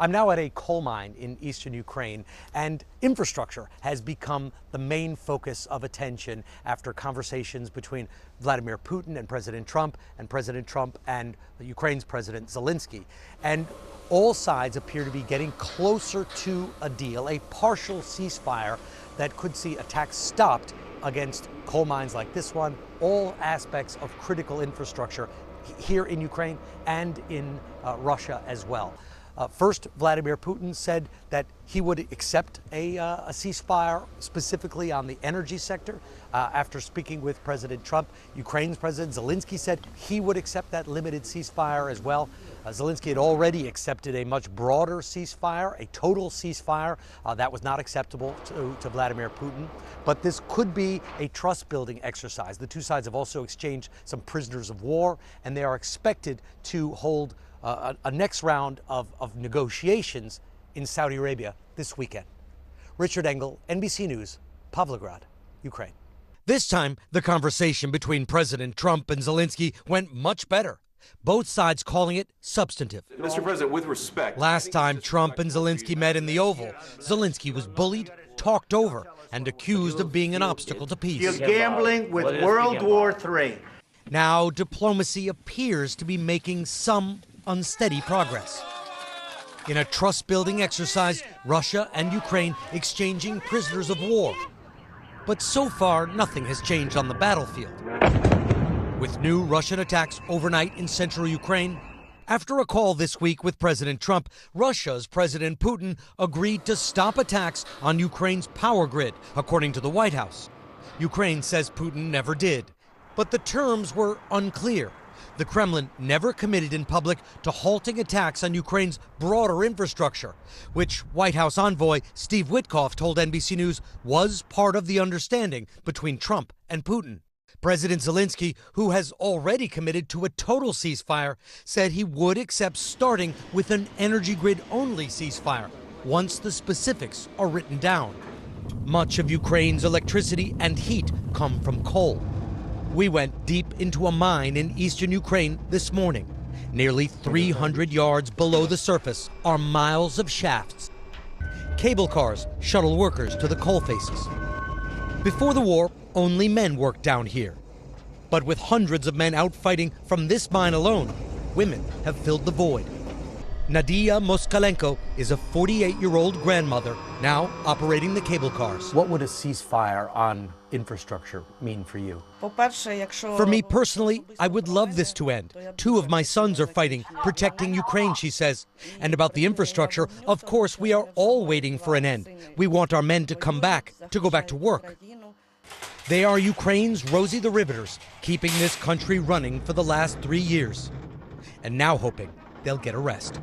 I'm now at a coal mine in eastern Ukraine, and infrastructure has become the main focus of attention after conversations between Vladimir Putin and President Trump and Ukraine's President Zelenskyy. And all sides appear to be getting closer to a deal, a partial ceasefire that could see attacks stopped against coal mines like this one, all aspects of critical infrastructure here in Ukraine and in Russia as well. First, Vladimir Putin said that he would accept a ceasefire specifically on the energy sector. After speaking with President Trump, Ukraine's President Zelenskyy said he would accept that limited ceasefire as well. Zelenskyy had already accepted a much broader ceasefire, a total ceasefire. That was not acceptable to Vladimir Putin. But this could be a trust-building exercise. The two sides have also exchanged some prisoners of war, and they are expected to hold a next round of negotiations in Saudi Arabia this weekend. Richard Engel, NBC News, Pavlograd, Ukraine. This time, the conversation between President Trump and Zelenskyy went much better. Both sides calling it substantive. Mr. President, with respect. Last time Trump and Zelenskyy met in the Oval, Zelenskyy was bullied, talked over, and accused of being an obstacle to peace. You're gambling with World War III. Now, diplomacy appears to be making some unsteady progress. In a trust-building exercise, Russia and Ukraine exchanging prisoners of war. But so far, nothing has changed on the battlefield. With new Russian attacks overnight in central Ukraine, after a call this week with President Trump, Russia's President Putin agreed to stop attacks on Ukraine's power grid, according to the White House. Ukraine says Putin never did, but the terms were unclear. The Kremlin never committed in public to halting attacks on Ukraine's broader infrastructure, which White House envoy Steve Witkoff told NBC News was part of the understanding between Trump and Putin. President Zelenskyy, who has already committed to a total ceasefire, said he would accept starting with an energy grid-only ceasefire once the specifics are written down. Much of Ukraine's electricity and heat come from coal. We went deep into a mine in eastern Ukraine this morning. Nearly 300 yards below the surface are miles of shafts. Cable cars shuttle workers to the coal faces. Before the war, only men worked down here. But with hundreds of men out fighting from this mine alone, women have filled the void. Nadia Moskalenko is a 48-year-old grandmother now operating the cable cars. What would a ceasefire on infrastructure mean for you? For me personally, I would love this to end. Two of my sons are fighting, protecting Ukraine, she says. And about the infrastructure, of course, we are all waiting for an end. We want our men to come back, to go back to work. They are Ukraine's Rosie the Riveters, keeping this country running for the last 3 years. And now hoping they'll get a rest.